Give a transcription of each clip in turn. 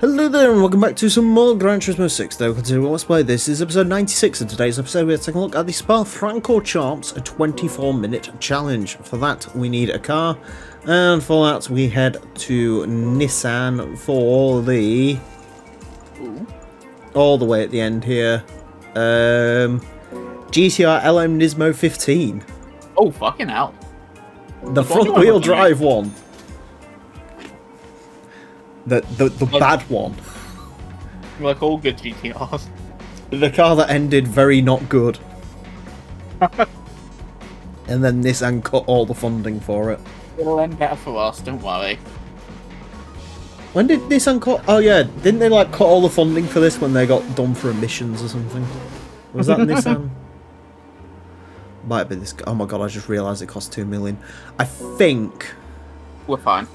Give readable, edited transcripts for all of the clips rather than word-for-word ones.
Hello there and welcome back to some more Gran Turismo 6 though. Continuing let's play. This is episode 96 and today's episode we're taking a look at the Spa-Francorchamps, a 24-minute challenge. For that we need a car, and for that we head to Nissan for the... all the way at the end here. GTR LM Nismo 15. Oh, fucking hell. The front wheel drive one. The bad one. Like all good GTRs. The car that ended very not good. And then Nissan cut all the funding for it. It'll end better for us, don't worry. When did Nissan cut? Oh yeah, didn't they like cut all the funding for this when they got done for emissions or something? Was that Nissan? Might be this. Oh my god! I just realised it cost 2 million. I think. We're fine.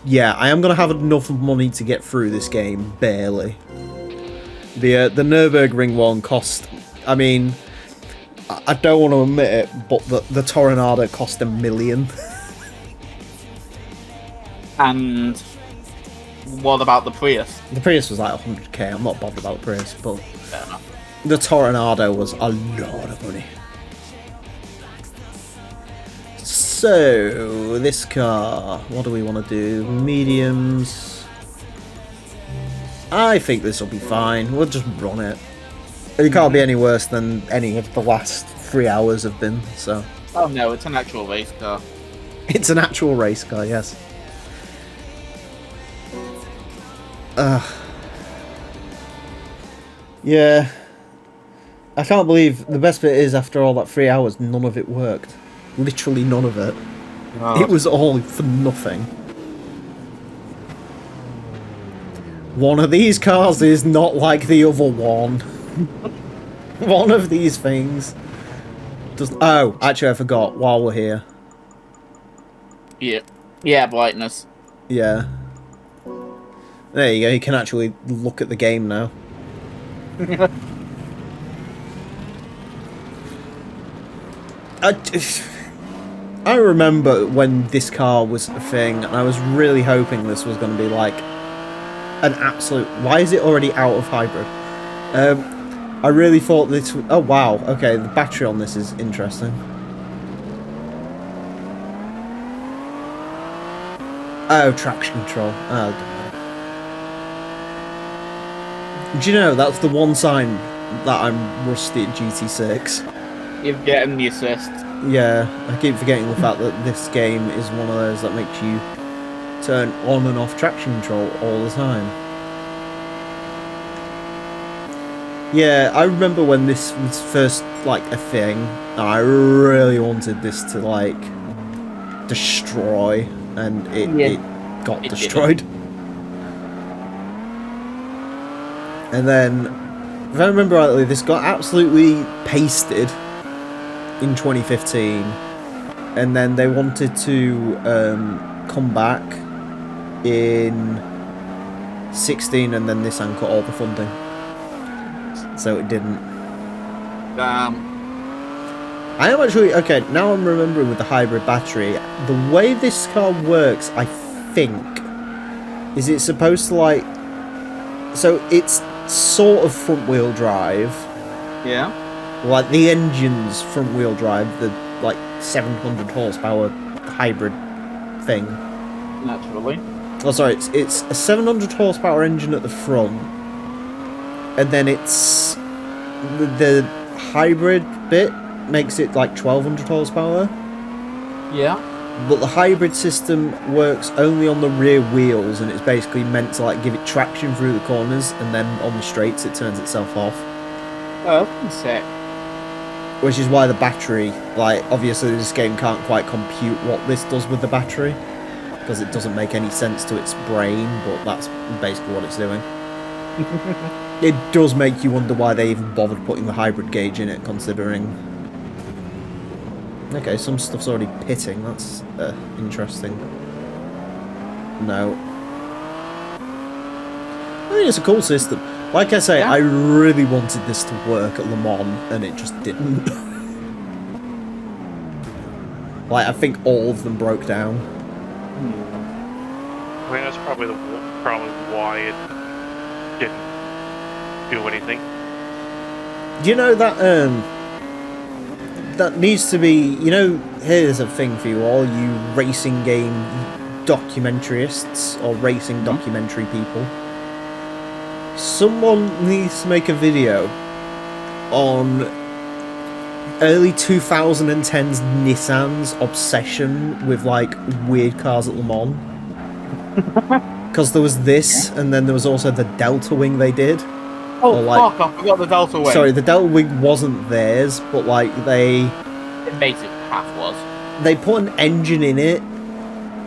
Yeah, I am gonna have enough money to get through this game barely. The Nürburgring one cost. I mean, I don't want to admit it, but the Tornado cost $1 million. And what about the Prius? The Prius was like 100k. I'm not bothered about the Prius, but Fair enough. the Tornado was a lot of money. So, this car, what do we want to do? Mediums. I think this will be fine. We'll just run it. It can't be any worse than any of the last 3 hours have been, so. Oh no, it's an actual race car. It's an actual race car, yes. Yeah. I can't believe the best bit is after all that 3 hours, none of it worked. Literally none of it. Oh. It was all for nothing. One of these cars is not like the other one. One of these things does. Oh, actually, I forgot. While we're here, Yeah, brightness. yeah. There you go. You can actually look at the game now. I remember when this car was a thing, and I was really hoping this was going to be like an absolute... Why is it already out of hybrid? I really thought this... Oh, wow. Okay, the battery on this is interesting. Oh, traction control. Oh, do you know, that's the one sign that I'm rusty at GT6. You're getting the assist. Yeah, I keep forgetting the fact that this game is one of those that makes you turn on and off traction control all the time. Yeah, I remember when this was first, like, a thing, I really wanted this to, like, destroy, and it got destroyed. And then, if I remember rightly, this got absolutely pasted in 2015, and then they wanted to come back in 16, and then Nissan cut all the funding, so it didn't. I am actually okay. Now I'm remembering with the hybrid battery, the way this car works, I think, is it's supposed to like, so it's sort of front wheel drive. Yeah. Like the engine's front wheel drive, the like 700 horsepower hybrid thing. Naturally. Oh, sorry, it's a 700 horsepower engine at the front, and then it's the hybrid bit makes it like 1200 horsepower. Yeah. But the hybrid system works only on the rear wheels, and it's basically meant to like give it traction through the corners, and then on the straights it turns itself off. Oh, that's sick. Which is why the battery, like, obviously this game can't quite compute what this does with the battery, because it doesn't make any sense to its brain, but that's basically what it's doing. It does make you wonder why they even bothered putting the hybrid gauge in it, considering... Okay, some stuff's already pitting, that's interesting. No. I mean, it's a cool system. Like I say, yeah. I really wanted this to work at Le Mans, and it just didn't. Like, I think all of them broke down. I mean, that's probably why it didn't do anything. Do you know that that needs to be, you know, here's a thing for you all, you racing game documentarists or racing documentary people. Someone needs to make a video on early 2010s Nissan's obsession with like weird cars at Le Mans. Because there was this, and then there was also the Delta Wing they did. Oh, like, fuck, I forgot the Delta Wing. Sorry, the Delta Wing wasn't theirs, but like The basic path was. they put an engine in it,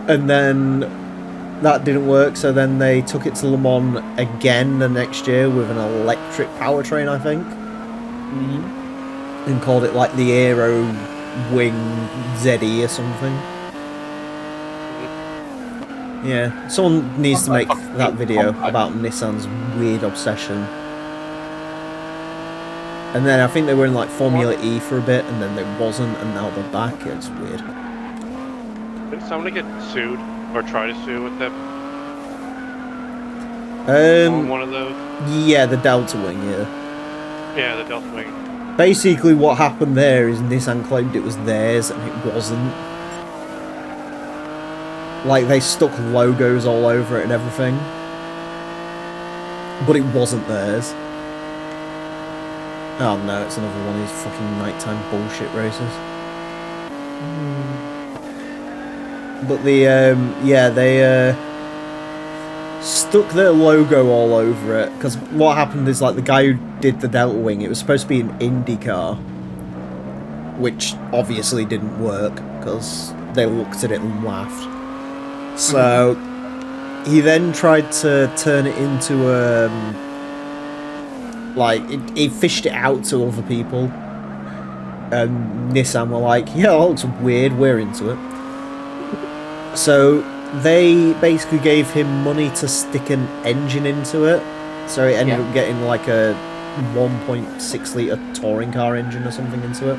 and then that didn't work, so then they took it to Le Mans again the next year with an electric powertrain, I think. And called it like the Aero Wing ZE or something. Yeah, someone needs to make that video about Nissan's weird obsession. And then I think they were in like Formula E for a bit, and then they wasn't, and now they're back. It's weird. Did somebody get sued or try to sue with them? On one of those? Yeah, the Delta Wing, yeah. Yeah, the Delta Wing. Basically what happened there is Nissan claimed it was theirs, and it wasn't. Like, they stuck logos all over it and everything. But it wasn't theirs. Oh no, it's another one of these fucking nighttime bullshit races. But they stuck their logo all over it. Because what happened is, like, the guy who did the Delta Wing, it was supposed to be an Indy car. Which obviously didn't work, because they looked at it and laughed. So, he then tried to turn it into a... he fished it out to other people. And Nissan were like, yeah, that looks weird, we're into it. So, they basically gave him money to stick an engine into it. So, it ended up getting like a 1.6 litre touring car engine or something into it.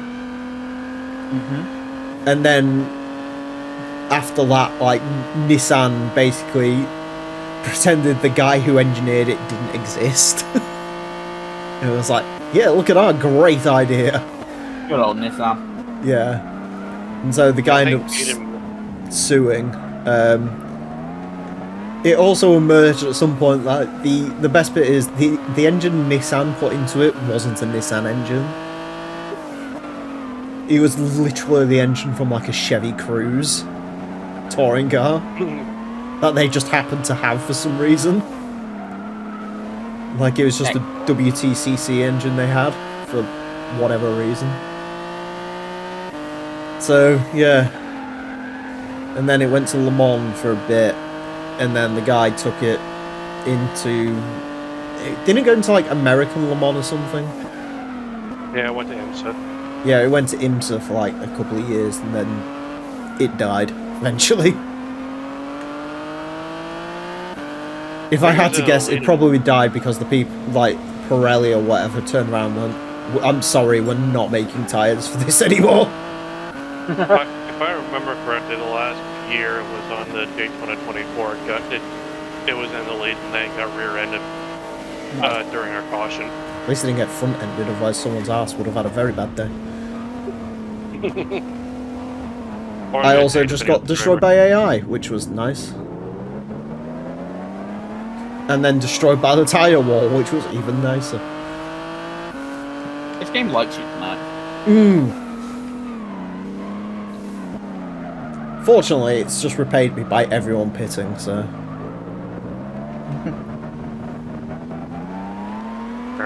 And then... after that, like, Nissan basically pretended the guy who engineered it didn't exist. And it was like, yeah, look at our great idea. Good old Nissan. Yeah. And so the guy ended up suing. It also emerged at some point that the best bit is the engine Nissan put into it wasn't a Nissan engine. It was literally the engine from like a Chevy Cruze touring car that they just happened to have for some reason. Like, it was just a WTCC engine they had for whatever reason. So, yeah. And then it went to Le Mans for a bit, and then the guy took it into... It didn't go into, like, American Le Mans or something? Yeah, it went to IMSA. Yeah, it went to IMSA for, like, a couple of years, and then it died, eventually. If I had to guess, it probably died because the people, like, Pirelli or whatever, turned around and went, I'm sorry, we're not making tyres for this anymore. If I remember correctly, the last year it was on the Daytona 24. It was in the lead and then got rear-ended during our caution. At least it didn't get front-ended, otherwise someone's ass would have had a very bad day. I also just got destroyed by AI, which was nice. And then destroyed by the tyre wall, which was even nicer. This game likes you tonight. Fortunately, it's just repaid me by everyone pitting, so...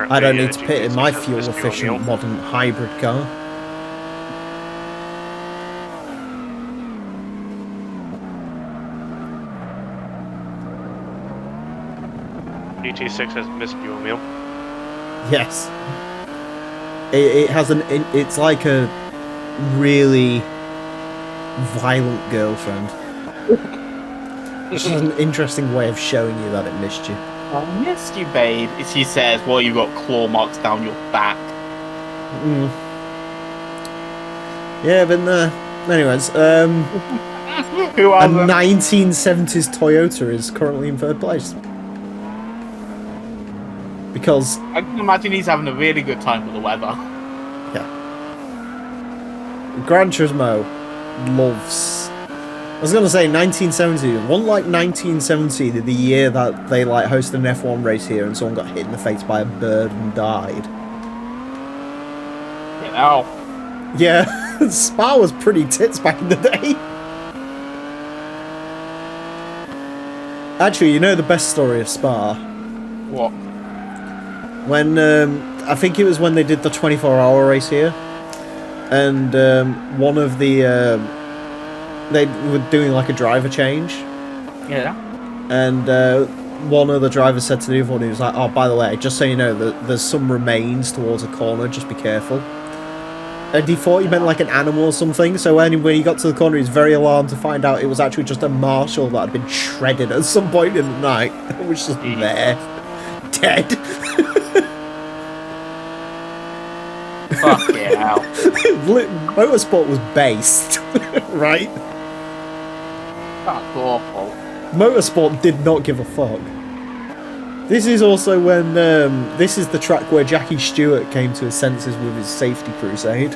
I don't need to pit in my fuel-efficient modern hybrid car. GT6 has missed you, Emil. Yes. It has an... It's like a really violent girlfriend. Which is an interesting way of showing you that it missed you. I missed you, babe. She says, well, you've got claw marks down your back. Yeah, but anyways, Who A are them? 1970s Toyota is currently in third place. Because, I can imagine he's having a really good time with the weather. yeah. Gran Turismo loves... I was going to say 1970. One like 1970, the year that they like hosted an F1 race here and someone got hit in the face by a bird and died. You know. Yeah, Spa was pretty tits back in the day. Actually, you know the best story of Spa? What? When, I think it was when they did the 24-hour race here. And one of the... they were doing like a driver change. Yeah. And one of the drivers said to the other one, he was like, oh, by the way, just so you know, there's some remains towards a corner, just be careful. And he thought he meant like an animal or something, so when he got to the corner, he was very alarmed to find out it was actually just a marshal that had been shredded at some point in the night. It was just there, dead. Fuck yeah. Motorsport was based, right? That's awful. Motorsport did not give a fuck. This is also when, this is the track where Jackie Stewart came to his senses with his safety crusade.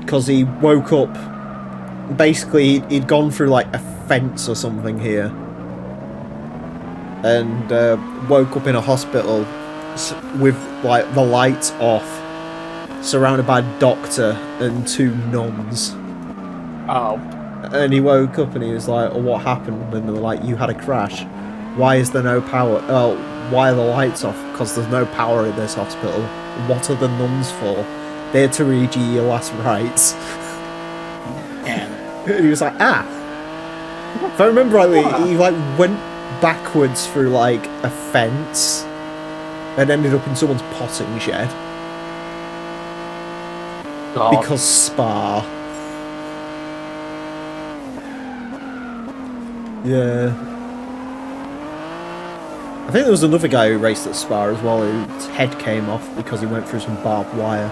Because he woke up, basically he'd gone through like a fence or something here. And woke up in a hospital with like the lights off, surrounded by a doctor and 2 nuns. Oh. And he woke up and he was like, oh, what happened? And they were like, you had a crash. Why is there no power? Oh, why are the lights off? Because there's no power in this hospital. What are the nuns for? They're to read you your last rites. Yeah. And he was like, ah. If I remember rightly, he like went backwards through like a fence and ended up in someone's potting shed. God. Because Spa. Yeah. I think there was another guy who raced at Spa as well, whose head came off because he went through some barbed wire.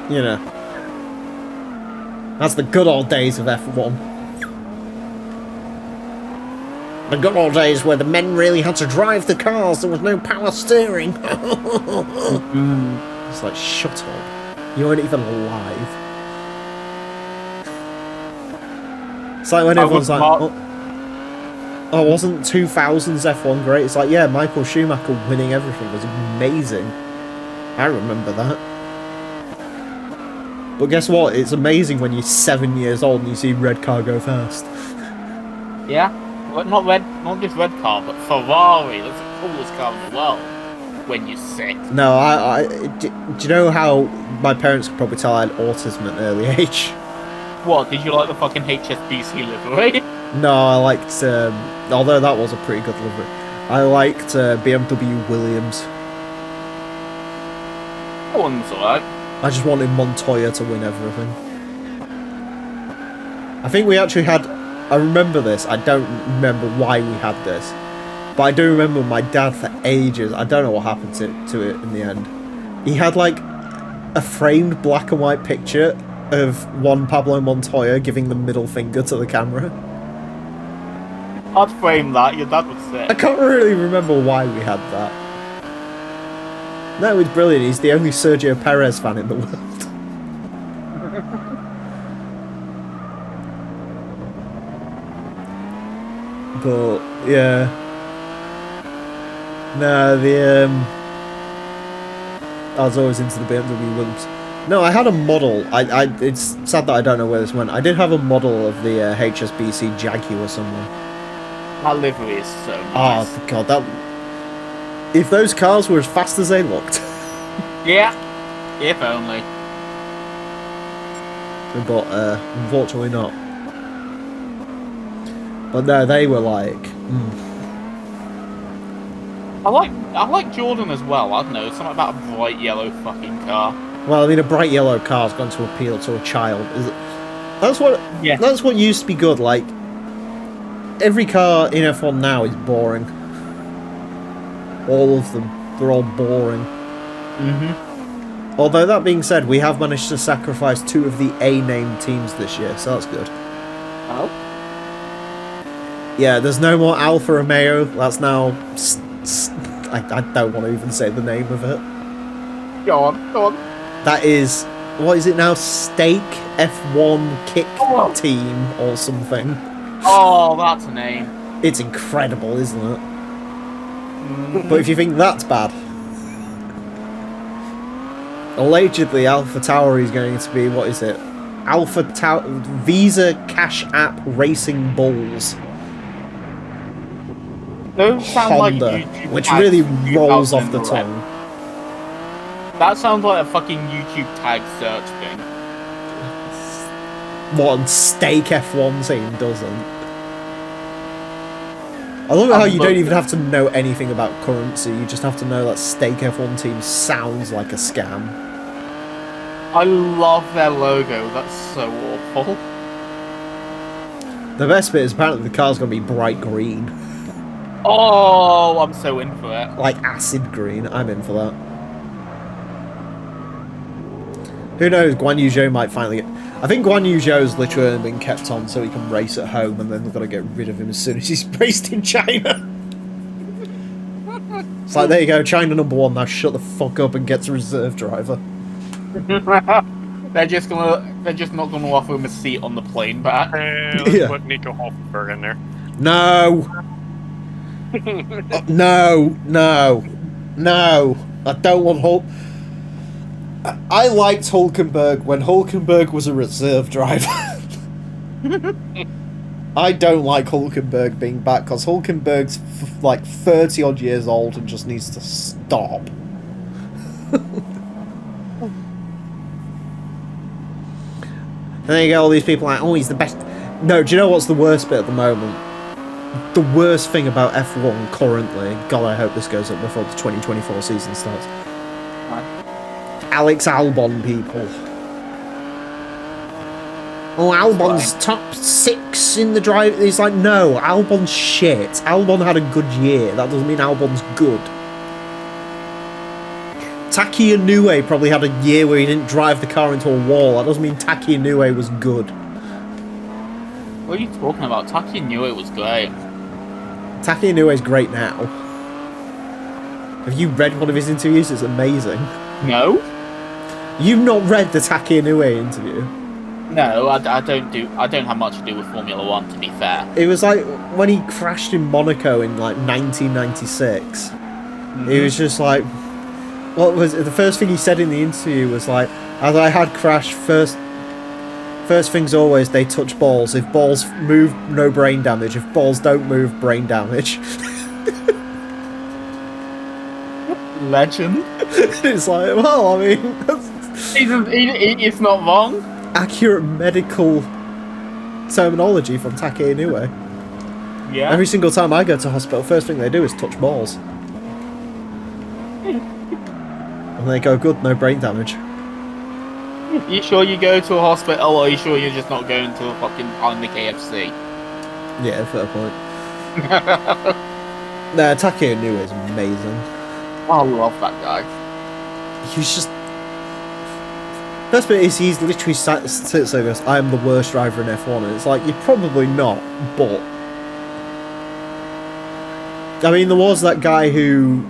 You know. That's the good old days of F1. The good old days where the men really had to drive the cars, there was no power steering. It's like, shut up. You weren't even alive. It's like when everyone's like, oh, wasn't 2000's F1 great? It's like, yeah, Michael Schumacher winning everything was amazing. I remember that. But guess what? It's amazing when you're 7 years old and you see red car go fast. Yeah? Well, not just red car, but Ferrari. That's the coolest car in the world. When you're 6. No, do you know how my parents could probably tell I had autism at an early age? What, did you like the fucking HSBC livery? No, I liked, although that was a pretty good livery, I liked BMW Williams. That one was alright. I just wanted Montoya to win everything. I think we actually had, I remember this, I don't remember why we had this, but I do remember my dad for ages, I don't know what happened to it in the end. He had like a framed black and white picture of Juan Pablo Montoya giving the middle finger to the camera. I'd frame that, your dad would say. I can't really remember why we had that. No, it's brilliant. He's the only Sergio Perez fan in the world. But, yeah. No, I was always into the BMW Williams. No, I had a model. It's sad that I don't know where this went. I did have a model of the HSBC Jaguar somewhere. That livery is so nice. Oh, God, that... If those cars were as fast as they looked. Yeah, if only. But, unfortunately not. But no, they were like... I like Jordan as well, I don't know, something about a bright yellow fucking car. Well, I mean, a bright yellow car's going to appeal to a child. That's what used to be good, like... Every car in F1 now is boring. All of them. They're all boring. Although that being said, we have managed to sacrifice 2 of the A-named teams this year, so that's good. Oh. Yeah, there's no more Alfa Romeo. That's now... I don't want to even say the name of it. Go on, go on. That is... What is it now? Stake F1 Kick Team or something. Oh, that's a name. It's incredible, isn't it? But if you think that's bad... Allegedly, Alpha Tauri is going to be, what is it? Visa Cash App Racing Bulls. Those sound Honda, like YouTube which tags really from rolls off the 2011. tongue. That sounds like a fucking YouTube tag search thing. One Stake F1 team doesn't. I love how you don't even have to know anything about currency, you just have to know that Stake F1 team sounds like a scam. I love their logo, that's so awful. The best bit is apparently the car's going to be bright green. Oh, I'm so in for it. Like acid green, I'm in for that. Who knows, Guan Yu Zhou might finally get... I think Guan Yu Zhou's literally been kept on so he can race at home, and then they've got to get rid of him as soon as he's raced in China. It's like, there you go, China #1, now shut the fuck up and get to reserve driver. They're just not gonna offer him a seat on the plane back. Let's put Nico Hulkenberg in there. No! No! I don't want Hulk... I liked Hulkenberg when Hulkenberg was a reserve driver. I don't like Hulkenberg being back because Hulkenberg's like 30 odd years old and just needs to stop. And then you get all these people like, oh, he's the best. No, do you know what's the worst bit at the moment? The worst thing about F1 currently, God, I hope this goes up before the 2024 season starts. Alex Albon, people. Oh, Albon's top 6 in the drive. It's like, no, Albon's shit. Albon had a good year. That doesn't mean Albon's good. Taki Inoue probably had a year where he didn't drive the car into a wall. That doesn't mean Taki Inoue was good. What are you talking about? Taki knew it was great. Taki Inoue's great now. Have you read one of his interviews? It's amazing. No? You've not read the Taki Inoue interview? No, I don't have much to do with Formula 1, to be fair. It was like when he crashed in Monaco in like 1996. He was just like, what was it? The first thing he said in the interview was like, as I had crashed, first things always, they touch balls. If balls move, no brain damage. If balls don't move, brain damage. Legend. It's like, well, I mean, that's He's not wrong. accurate medical terminology from Taki Inoue. Yeah. Every single time I go to hospital, first thing they do is touch balls. And they go, good, no brain damage. You sure you go to a hospital, or are you sure you're just not going to a fucking on the KFC? Yeah, fair point. Nah, Taki Inoue is amazing. I love that guy. He's just... Best bit is he's literally sits there and goes, I am the worst driver in F1, and it's like, you're probably not, but... I mean, there was that guy who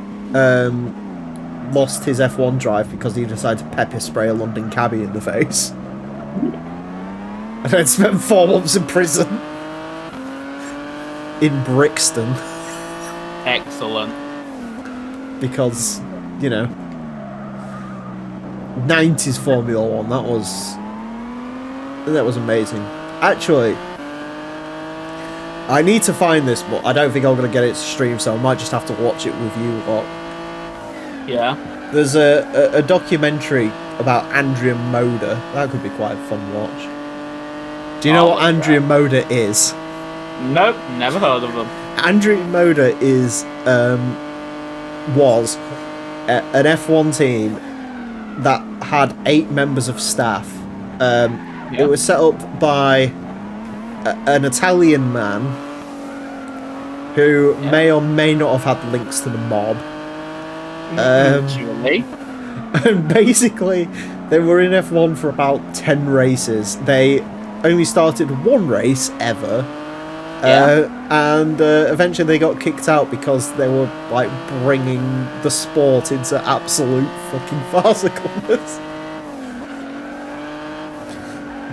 lost his F1 drive because he decided to pepper spray a London cabbie in the face. And then spent 4 months in prison. In Brixton. Excellent. Because, you know... 90s Formula 1, that was amazing. Actually, I need to find this, but I don't think I'm going to get it to stream, so I might just have to watch it with you lot. Yeah. There's a documentary about Andrea Moda. That could be quite a fun watch. Do you know what Andrea Moda is? Nope, never heard of them. Andrea Moda was an F1 team that had 8 members of staff. It was set up by an Italian man who may or may not have had links to the mob. Julie. And basically, they were in F1 for about 10 races. They only started one race ever. And eventually they got kicked out because they were like bringing the sport into absolute fucking farcicalness.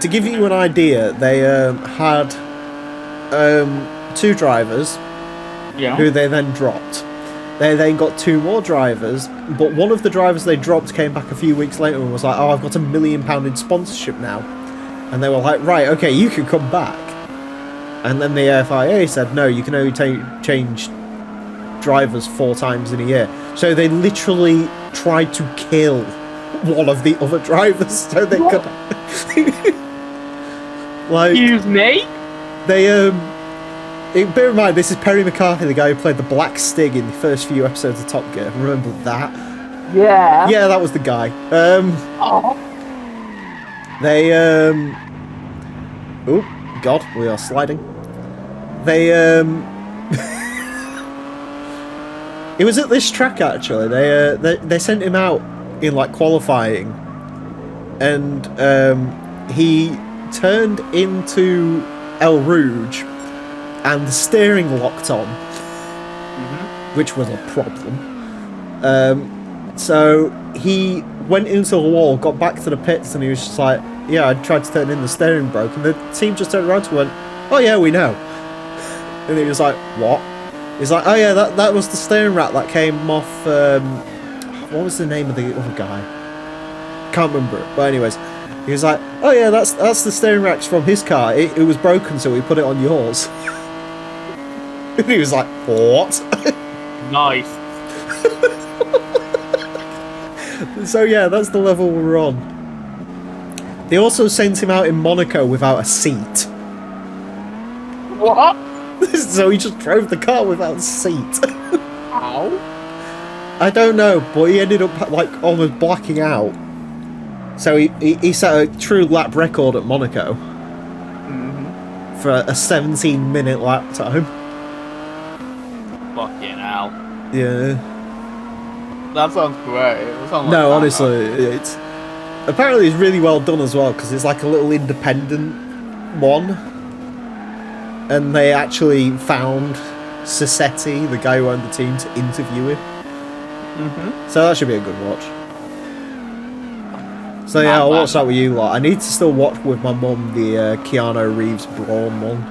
To give you an idea, they had 2 drivers who they then dropped. They then got 2 more drivers, but one of the drivers they dropped came back a few weeks later and was like, oh, I've got £1 million in sponsorship now. And they were like, right, okay, you can come back. And then the FIA said, no, you can only change drivers 4 times in a year. So they literally tried to kill one of the other drivers so they could... like, Excuse me? They, bear in mind, this is Perry McCarthy, the guy who played the Black Stig in the first few episodes of Top Gear. Remember that? Yeah. Yeah, that was the guy. They, oh, God, we are sliding. They, it was at this track, actually. They sent him out in, like, qualifying. And, he turned into El Rouge. And the steering locked on, which was a problem. So he went into the wall, got back to the pits, and he was just like, yeah, I tried to turn in, the steering broke. And the team just turned around to him and went, oh yeah, we know. And he was like, what? He's like, oh yeah, that was the steering rack that came off, what was the name of the other guy? Can't remember it, but anyways. He was like, oh yeah, that's the steering racks from his car. It was broken, so we put it on yours. And he was like, what? Nice. So yeah, that's the level we're on. They also sent him out in Monaco without a seat. What? So he just drove the car without a seat. How? I don't know, but he ended up like almost blacking out. So he set a true lap record at Monaco for a 17-minute lap time. Fucking hell. Yeah. That sounds great. That sounds like No, that. honestly, it's apparently it's really well done as well because it's like a little independent one, and they actually found Sassetti, the guy who owned the team, to interview him. So that should be a good watch. So yeah, I'll watch that with you lot. I need to still watch with my mum the Keanu Reeves Braun one.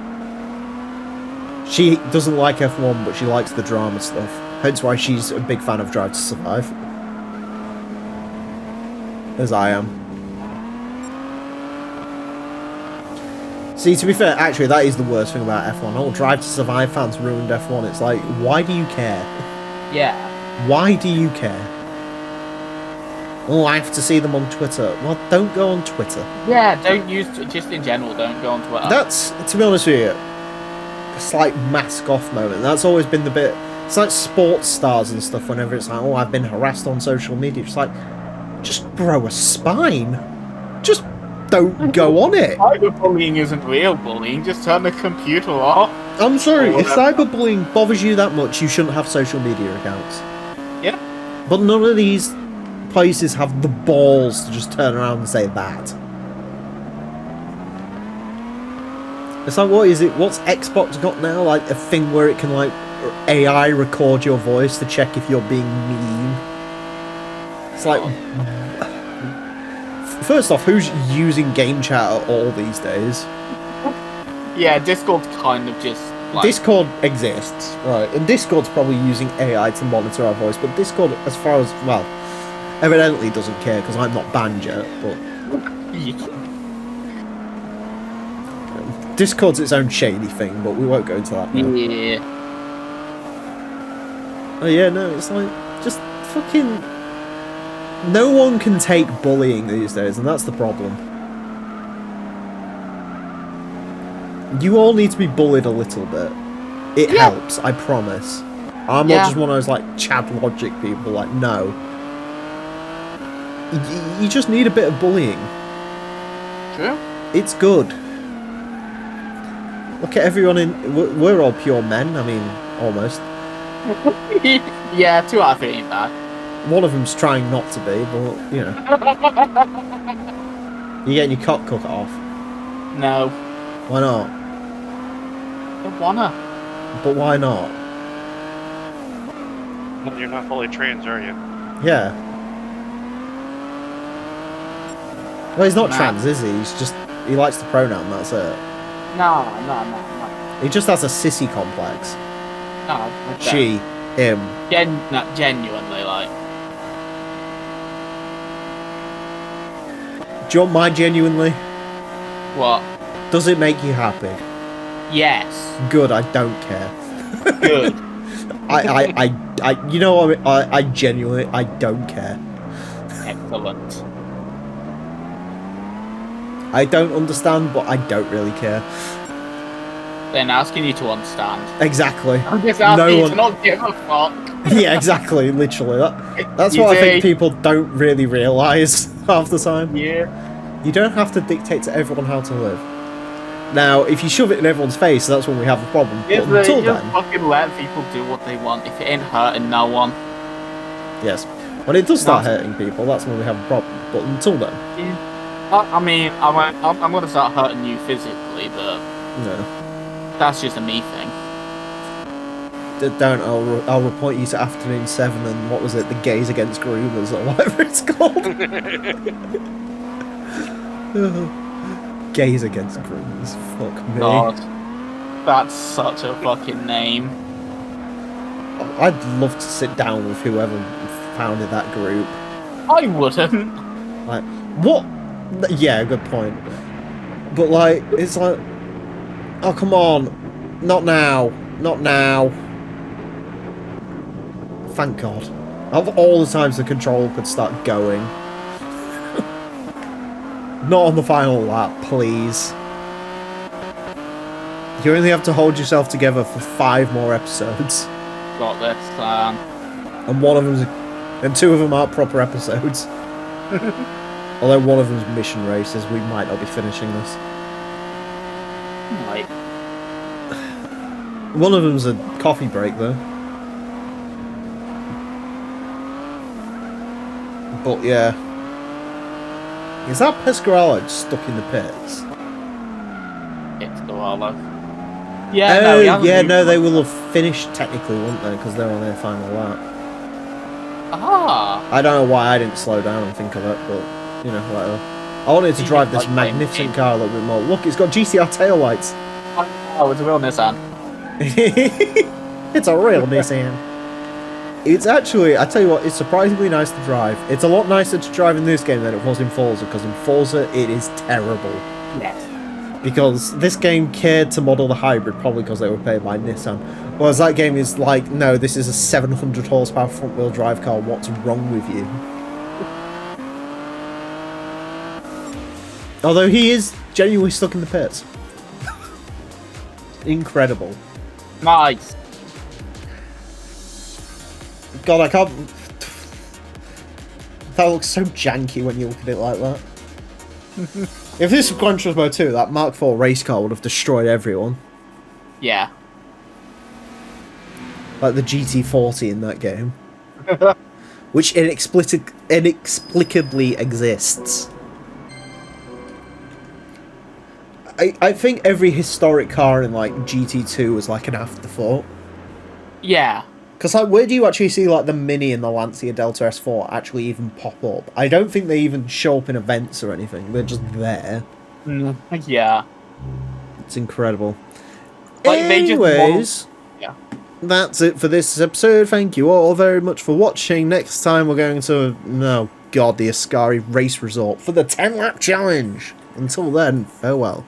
She doesn't like F1, but she likes the drama stuff. Hence why she's a big fan of Drive to Survive. As I am. See, to be fair, actually, that is the worst thing about F1. All Drive to Survive fans ruined F1. It's like, why do you care? Yeah. Why do you care? Oh, I have to see them on Twitter. Well, don't go on Twitter. Yeah, don't use... Just in general, don't go on Twitter. That's, to be honest with you, a slight mask-off moment. That's always been the bit... It's like sports stars and stuff whenever it's like, oh, I've been harassed on social media. It's like, just grow a spine. Just don't go on it. Cyberbullying isn't real bullying. Just turn the computer off. I'm sorry, if cyberbullying bothers you that much, you shouldn't have social media accounts. Yeah. But none of these places have the balls to just turn around and say that. It's like, what is it? What's Xbox got now? Like a thing where it can like AI record your voice to check if you're being mean. It's like, first off, who's using game chat at all these days? Yeah, Discord's kind of just like... Discord exists, right? And Discord's probably using AI to monitor our voice, but Discord, as far as, well, evidently doesn't care because I'm not banned yet, but... Discord's its own shady thing, but we won't go into that now. Yeah. Oh yeah, no, it's like, just fucking... No one can take bullying these days, and that's the problem. You all need to be bullied a little bit. It helps, I promise. I'm not just one of those, like, Chad Logic people, like, no. You just need a bit of bullying. True. It's good. Look at everyone in... We're all pure men, I mean, almost. Yeah, 2 out of 3 ain't bad. One of them's trying not to be, but, you know. You're getting your cock cut off. No. Why not? I don't wanna. But why not? Well, you're not fully trans, are you? Yeah. Well, he's not Nah. trans, is he? He likes the pronoun, that's it. No. He just has a sissy complex. No. I don't. She, him. Genuinely, like. Do you want my genuinely? What? Does it make you happy? Yes. Good, I don't care. Good. You know what I genuinely, I don't care. Excellent. I don't understand, but I don't really care. Then asking you to understand. Exactly. I'm just asking No you one- to not give a fuck. Yeah, exactly, literally. That's You what I think see? people don't really realise half the time. Yeah. You don't have to dictate to everyone how to live. Now, if you shove it in everyone's face, that's when we have a problem. But Just until just then, fucking let people do what they want. If it ain't hurting no one. yes. When it does start No. hurting people, that's when we have a problem. But until then, I mean, I'm gonna start hurting you physically, but no. that's just a me thing. Don't. I'll report you to Afternoon 7 and what was it? The Gays Against Groomers or whatever it's called. Gays Against Groomers. Fuck me. God, that's such a fucking name. I'd love to sit down with whoever founded that group. I wouldn't. Like, what? Yeah, good point. But, like, it's like... Oh, come on. Not now. Not now. Thank God. Of all the times the control could start going. Not on the final lap, please. You only have to hold yourself together for 5 more episodes. Got this. And one of them's... And 2 of them aren't proper episodes. Although one of them's mission races, we might not be finishing this. Like, One of them's a coffee break, though. But yeah. Is that Pescarolo stuck in the pits? it's the Wallow. Yeah, no, he hasn't yeah, moved no, they much. will have finished technically, wouldn't they? Because they're on their final lap. Ah, I don't know why I didn't slow down and think of it, but, you know, whatever. I wanted to You drive just this like playing magnificent games. car a little bit more. Look, it's got GTR taillights. oh, it's a real Nissan. It's a real Nissan. It's actually, I tell you what, it's surprisingly nice to drive. It's a lot nicer to drive in this game than it was in Forza, because in Forza it is terrible. Yes. Because this game cared to model the hybrid, probably because they were paid by Nissan. Whereas that game is like, no, this is a 700 horsepower front wheel drive car, what's wrong with you? Although he is genuinely stuck in the pits. Incredible. Nice. God, I can't... That looks so janky when you look at it like that. If this was Gran Turismo 2, that Mark IV race car would have destroyed everyone. Yeah. Like the GT40 in that game. Which inexplicably exists. I think every historic car in like GT2 was like an afterthought. Yeah. Because like, where do you actually see like the Mini and the Lancia Delta S4 actually even pop up? I don't think they even show up in events or anything. They're just there. Yeah. It's incredible. Like, they just Anyways, Yeah. that's it for this episode. Thank you all very much for watching. Next time we're going to, oh god, the Ascari Race Resort for the 10-lap challenge. Until then, farewell.